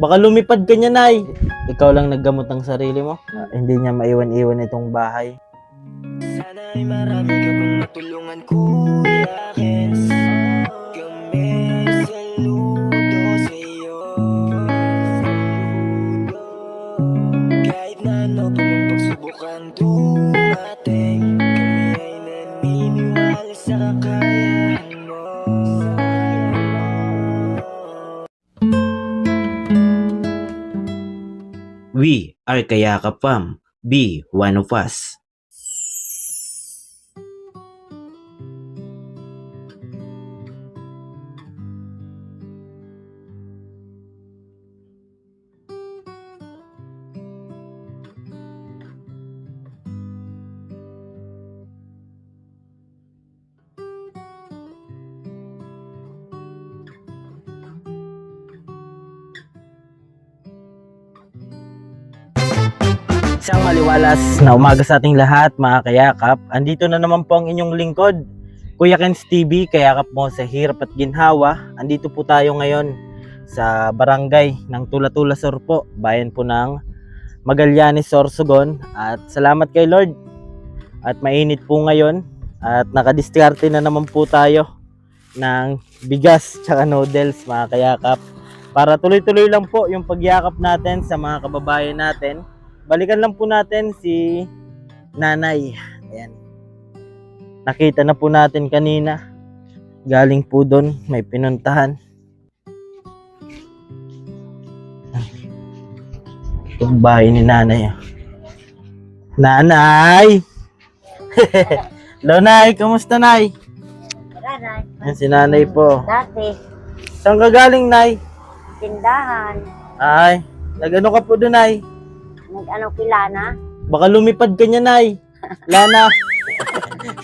Baka lumipad ka niya, Nay. Ikaw lang naggamot ng sarili mo. Hindi niya maiwan-iwan itong bahay. Sana ay marami ka pang matulungan, Kuya Kens. Kami saludo sa'yo. Kahit na ano pa mang pagsubukan dumating, kami ay naniniwala sa kakayahan mo. We are Kayakap Fam. Be one of us. Isang maliwalas na umaga sa ating lahat, mga kayakap. Andito na naman po ang inyong lingkod, Kuya Kens TV, kayakap mo sa hirap at ginhawa. Andito po tayo ngayon sa barangay ng Tula-Tula Sur po, bayan po ng Magallanes, Sorsogon. At salamat kay Lord. At mainit po ngayon at nakadiskarte na naman po tayo ng bigas tsaka noodles, mga kayakap. Para tuloy-tuloy lang po yung pagyakap natin sa mga kababayan natin. Balikan lang po natin si Nanay. Ayan. Nakita na po natin kanina. Galing po doon, may pinuntahan. Yung bahay ni Nanay. Nanay! Hello, Nay. Kamusta, Nay? Nanay. Ayan si Nanay po. Dati, Saan ka galing, Nay? tindahan. Ay, nag-ano ka po doon, Nay? Nag-ano kilana? Baka lumipad ka niya, Nay. Lana.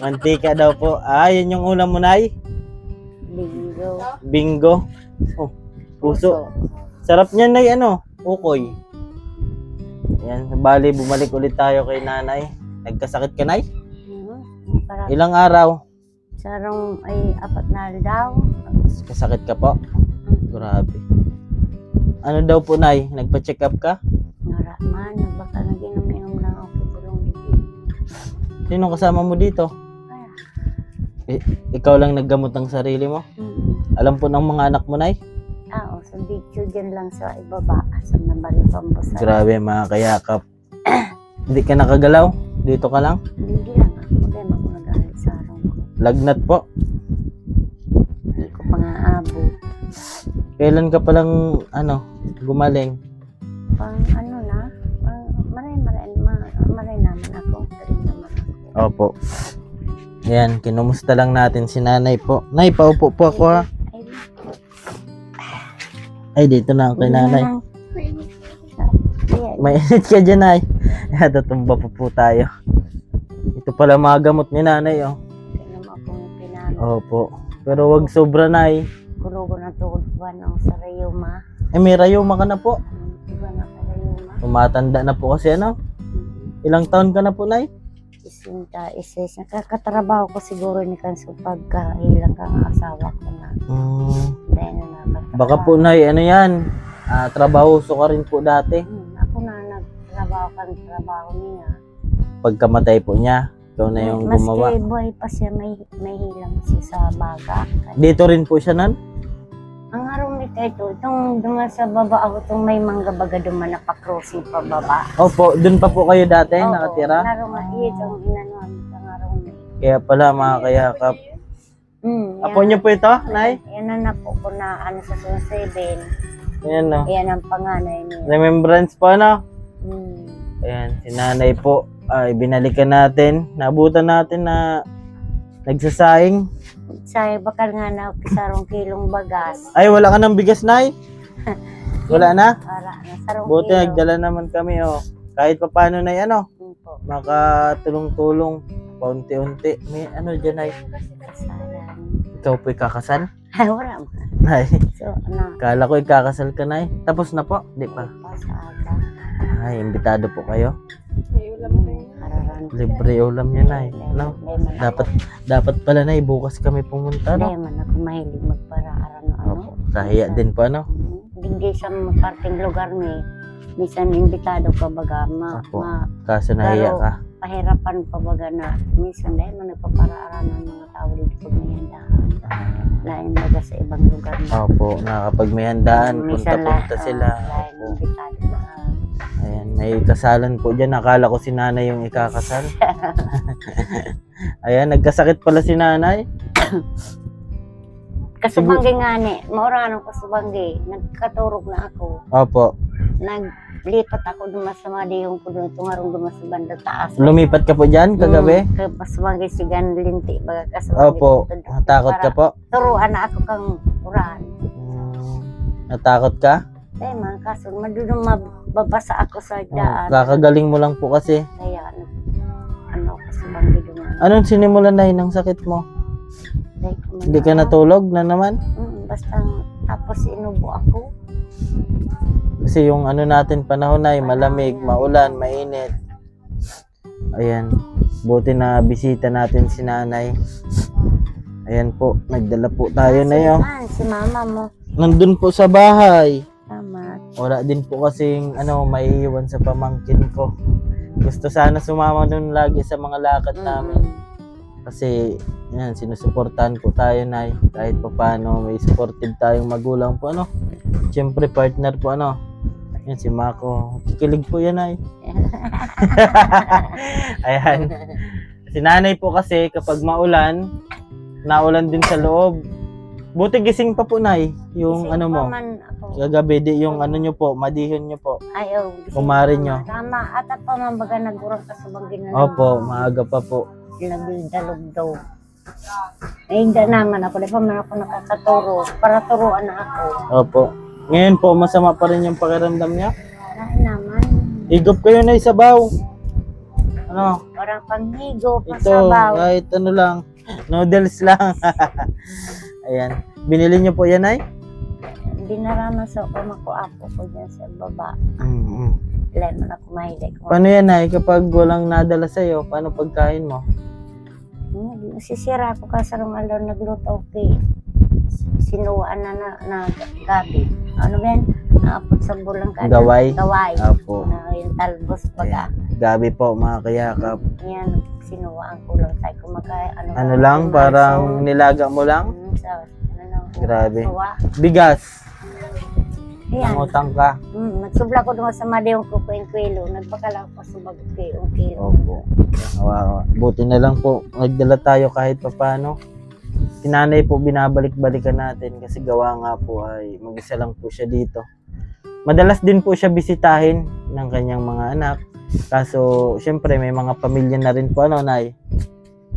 Mantika daw po. Yan yung ulam mo, Nay. Bingo. Bingo. Oh, puso. Sarap niyan, Nay, ukoy. Yan, bali bumalik ulit tayo kay Nanay. Nagkasakit ka, Nay? Para Ilang araw? sarong ay 4 na daw. Kasakit ka po? Grabe. Ano daw po, Nay? Nagpa-check up ka? Nara man, baka naginom-inom lang ako bulong dito. Sino kasama mo dito? Ikaw lang naggamot ng sarili mo? Alam po ng mga anak mo, Nay? Sa video dyan lang sa ibaba. Sa nabaripang busa. Grabe, mga kayakap. Hindi ka nakagalaw? Dito ka lang? Hindi lang ako. Hindi ako nag-alit sa arong ko. Lagnat po. Hindi ko pa nga abot. Kailan ka palang, gumaling? Pang ano na? Maray naman ako. Galing naman ako. Opo. Ayan, kinumusta lang natin si Nanay po. Nay, paupo po ako, ha? Ay, dito na ako kay Nanay. May init ka dyan, Nay. Tatumba po tayo. Ito pala mga gamot ni Nanay, oh. Tingnan mo akong pinano. Opo. Pero wag sobra, Nay. Kurugo na tuod ba ng sarayuma? May rayuma ka na po. Iba na sarayuma. Tumatanda na po kasi, Ilang taon ka na po, Nay? Isinta, isis. Nakakatrabaho ko siguro ni Kanso pagkailang kang asawa ko na. Dahil na nakatrabaho. Baka po, Nay, yan? Trabahoso ka rin po dati. Ako na nagtrabaho niya. Pagkamatay po niya, ikaw na yung gumawa. Maski buhay pa siya, may hilang siya sa baga. Dito rin po siya, Nan? Ang harong nito itong dunga sa baba ako, itong may mangga baga duman na pa-crossing pa baba. Opo, dun pa po kayo dati Oo, nakatira? Narong itong inanuan ang harong nito. Kaya pala, mga kayakap. Apo niyo po ito, Nay? Yan na po ko na sa 7. Ayan, no? Yan ang panganay niya. Remembrance po, Ayan, si Nanay po. Binalikan natin. Nabutan natin na nagsasaing. Sa bakal nga na sarong kilong bagas. Ay, wala ka ng bigas, Nay? Wala na? Wala na sarong Buti, kilo. nagdala naman kami, Kahit pa paano, Nay, Po. makatulong-tulong. Paunti-unti. May dyan, Nay? Kasalan. Ikaw po'y kakasal? Ay, wala mo. Nay, So, ano? kala ko ikakasal ka, Nay. Tapos na po? Di pa. Pasada. Ay, imbitado po kayo. Hararan. Libre ulam niya, Nay. Dapat pala, Nay, bukas kami pumunta, Hindi man ako mahilig magparaaran. Opo. Kahiya din po, digdi sa mga parting lugar ni minsan imbitado ka baga Opo. Kaso nahiya Pero- ka. pahirapan pa baga na minsan dahil man nagpaparaaran ng mga tao dito pag may handaan. Lain baga sa ibang lugar na. Opo, kapag may handaan, punta-punta sila. Lain Opo. imbitado na. Ayan, may kasalan po dyan. Akala ko si nanay yung ikakasal. Ayan, nagkasakit pala si nanay. Kasubanggi nga ni, maura nung kasubanggi, nagkaturog na ako. Opo. Naglipat ako dumas sa madiyong ko doon, tungarong dumas sa banda taas. Lumipat ka po dyan kagabi? Kasubanggi si Ganlinti, baga kasubanggi. Opo. Natakot ka po? Turuan na ako kang uran. Natakot ka? Eh man, kaso madunong mababasa ako sa daan. Kakagaling mo lang po kasi. Kaya, kasubanggi doon. Anong sinimulan na ng sakit mo? Hindi ka natulog na naman? Basta tapos inubo ako. Kasi yung natin panahon ay malamig, maulan, mainit. Ayan. Buti na bisita natin si nanay. Ayan po, nagdala po tayo na yun. Si mama mo. Nandun po sa bahay. Tama. Wala din po kasing maiiwan sa pamangkin ko. Gusto sana sumama dun lagi sa mga lakad namin. Kasi yan, sinusuportahan po tayo na kahit pa paano may supportive tayong magulang po Siyempre partner po yan si Mako. Kikilig po yan ay. Ayan. Si nanay po kasi kapag maulan, naulan din sa loob. Buti gising pa po nay, yung Gising mo. pa man ako. Kagabi di yung nyo po, madihon nyo po. Ayaw. Kumare nyo. Tama. At pa man baga nagurang kasubanggi na Opo, maaga pa po. nagdalog daw. Eh, hindi naman ako. Di pa man ako nakakaturo. Para turuan na ako. Opo. Ngayon po, masama pa rin yung pakiramdam niya. Dahil naman. Higop kayo na isabaw. Parang panghigo, Ito, pasabaw. kahit lang. Noodles lang. Ayan. Binili niyo po yan ay? Dinarama sa kumakuapo ko dyan sa baba. Mm-hmm. Ilan man ako mahilig. Paano yan ay? Kapag walang nadala sa'yo, paano pagkain mo? Sisira ako kasi nung alaw nagluto kay sinuwaan na gabi. Ano ba yan? Naapot sa bulang ka. Gaway? Gaway. Opo. Na yung talbos baga. Gabi po, mga kayakap. Yan, sinuwaan ko lang tayo kumakain. Ano lang, parang nilaga mo lang? Grabe. Suwa. Bigas. Ayan. Nangutang ka. Nagsubla ko doon sa madayong ko yung kilo. Nagpakala ko sa bagong kilo. Opo. Wow. Buti na lang po, nagdala tayo kahit pa paano. Si nanay po binabalik-balikan natin kasi gawa nga po ay mag-isa lang po siya dito. Madalas din po siya bisitahin ng kanyang mga anak. Kaso, syempre may mga pamilya na rin po nay.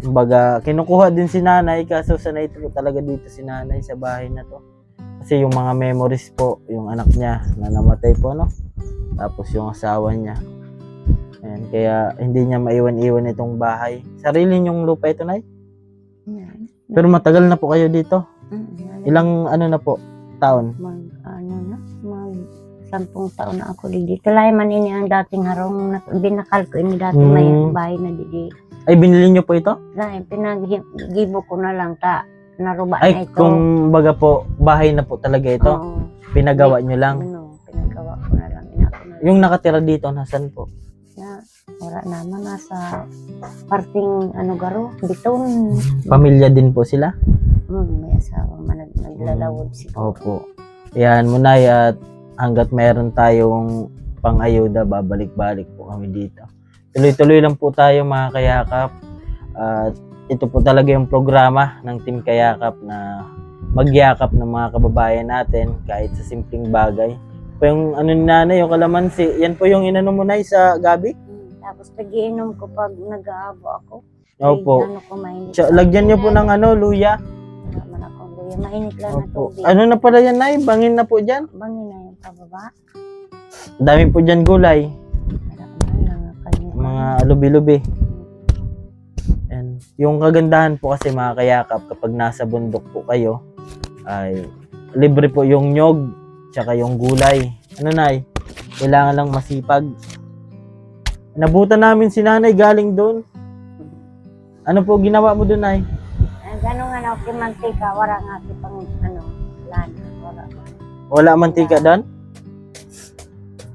Kumbaga, kinukuha din si nanay kaso sanay po talaga dito si nanay sa bahay na to. Kasi yung mga memories po, yung anak niya na namatay po tapos yung asawa niya. Ayan, kaya hindi niya maiwan-iwan itong bahay. Sarili niyong lupa ito, nay? Pero matagal na po kayo dito. Ilang na po, taon? Mag 10 taon na ako dito. Kalay man ini ang dating harong binakal ko ini dati may bahay na dito. Ay, binili niyo po ito? Dahil pinaggibo ko na lang ta naruba na Ay, ito. kung baga po, bahay na po talaga ito. Oo. Pinagawa niyo lang. Pinagawa ko na lang. Inako na lang. Yung nakatira dito, nasan po? Wala naman nasa parting garo, Biton. Pamilya din po sila? May asawa man naglalawod si Opo. Yan, Munay, at hanggat meron tayong pang-ayuda, babalik-balik po kami dito. Tuloy-tuloy lang po tayo mga kayakap. At ito po talaga yung programa ng Team Kayakap na magyakap ng mga kababayan natin kahit sa simpleng bagay. Po yung ni nanay, yung kalamansi, yan po yung inano mo nay sa gabi? Tapos nagiinom ko pag nag-aabo ako. Opo. Ko mainit. Lagyan niyo po ng luya. Wala man akong luya. Mainit lang na Opo. tubig. Ano na pala yan nay? Bangin na po dyan. Bangin na yung pababa. Dami po dyan gulay. Wala man lang kanya. Mga lubi-lubi. And yung kagandahan po kasi mga kayakap, kapag nasa bundok po kayo, ay libre po yung nyog, tsaka yung gulay. Ano nay? Kailangan lang masipag. Nabutan namin si nanay galing doon. Ano po ginawa mo doon, nay? Gano'n nga na okay mantika, wala nga pang lana, wala. Wala mantika doon?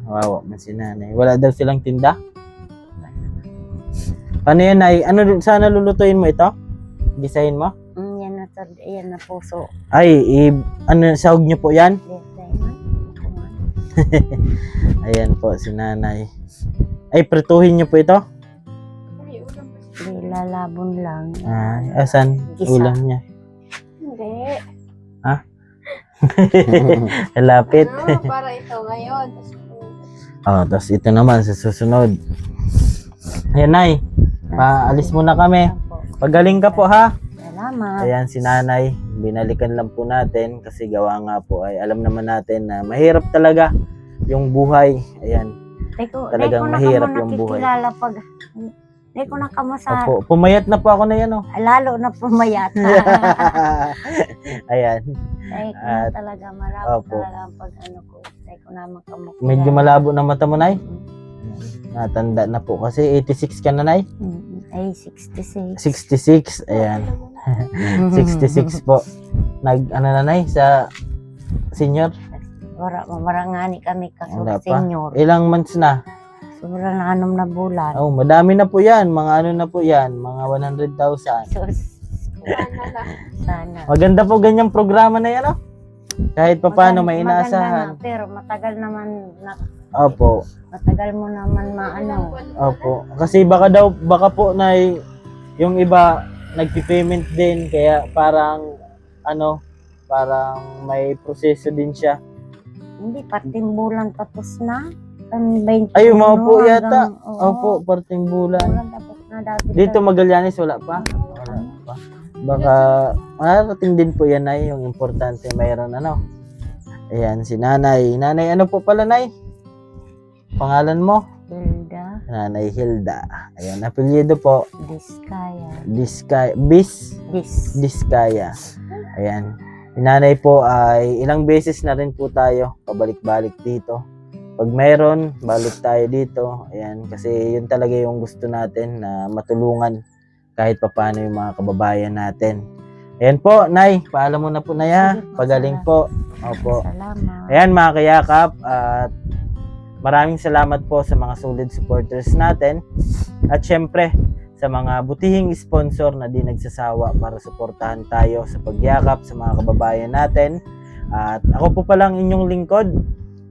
Wow, man si nanay. Wala daw silang tinda? Paano yan, Nay? Ano, sana lulutuin mo ito? Gisahin mo? Yan na puso. Ay, ano, sahog nyo po yan? Ayan po, si nanay. Ay, prituhin nyo po ito? Hindi, lalabon lang. Ay, asan? Gisa. Ulam niya. Hindi. Lapit. Ano, para ito ngayon. Oh, tapos ito naman sa susunod. Ayan, Nay. Paalis muna kami. Pagaling ka po, ha? Salamat. Ayan, si nanay. Binalikan lang po natin kasi gawa nga po ay alam naman natin na mahirap talaga yung buhay. Ayan. Talagang mahirap yung buhay. Hindi ko na kamo sa... Opo, pumayat na po ako na yan, oh. Lalo na pumayat. Ayan. Dahil ko na At- talaga malabo Opo. talaga ang pag-ano ko. Dahil ko na makamukilala. Medyo malabo na mata mo, Nay. Natanda na po kasi 86 ka na, Nay. Ay, 66. 66. Ayan. 66 po. Ano na, Nay, sa senior? Marangani kami Wala kaso pa. senior. Ilang months na? Sobrang na 6 na bulan. Oh, madami na po yan. Mga ano na po yan. Mga 100,000. Sus, sana. Maganda po ganyang programa na yan, oh. Kahit pa paano may Maganda inaasahan. na, pero matagal naman Opo. matagal mo naman maano. Opo. Kasi baka po na yung iba nagpi-payment din kaya parang parang may proseso din siya. Hindi, parting bulan tapos na. Ang 20 Ay, mga po yata. hanggang- oo, Opo, parting bulan. bulan tapos na dati. Dito Magallanes wala pa. Wala pa. Baka marating din po yan, Nay. Yung importante mayroon Ayan, si nanay. Nanay, ano po pala, Nay? Pangalan mo? Hilda Nanay Hilda. Ayan, apelyido po. Diskaya. Diskaya. Ayan. Si nanay po ay ilang beses na rin po tayo pabalik-balik dito. Pag mayroon, balik tayo dito. Ayan, kasi yun talaga yung gusto natin na matulungan kahit papaano yung mga kababayan natin. Ayan po, Nay. Paalam mo na po, Nay, ha? Sige po, Pagaling po. Opo. Salamat. Ayan, mga kayakap. At maraming salamat po sa mga solid supporters natin. At syempre, sa mga butihing sponsor na di nagsasawa para suportahan tayo sa pagyakap sa mga kababayan natin. At ako po palang inyong lingkod,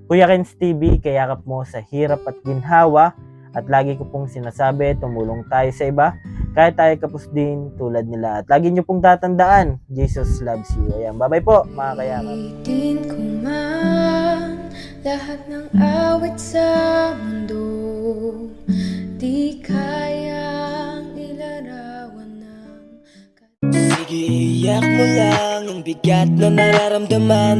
Kuya Ken's TV, kayakap mo sa hirap at ginhawa. At lagi ko pong sinasabi, tumulong tayo sa iba. Kahit tayo kapos din tulad nila. At lagi nyo pong tatandaan, Jesus loves you. Ayan, bye-bye po mga kayakap. Ulitin ko man lahat ng awit sa mundo, di kayang ilarawan ng Sige, iyak mo lang ang bigat na nararamdaman.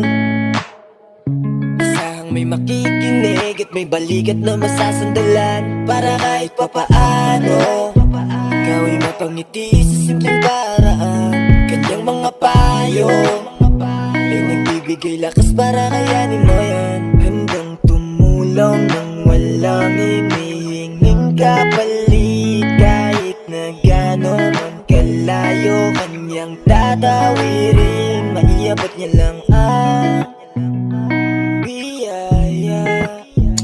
Asahang may makikinig at may balikat na masasandalan. Para kahit papaano ikaw ay mapangiti sa simpleng paraan. Kanyang mga payo ay nagbibigay lakas para kayanin mo yan. Handang tumulong nang walang hinihinging kapalit. Kahit na gano'n man kalayo kanyang tatawirin, maiabot niya lang ang biyaya. Kung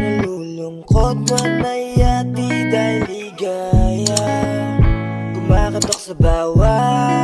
nalulungkot man ay ati dahil ligaya, kumakatok sa bawat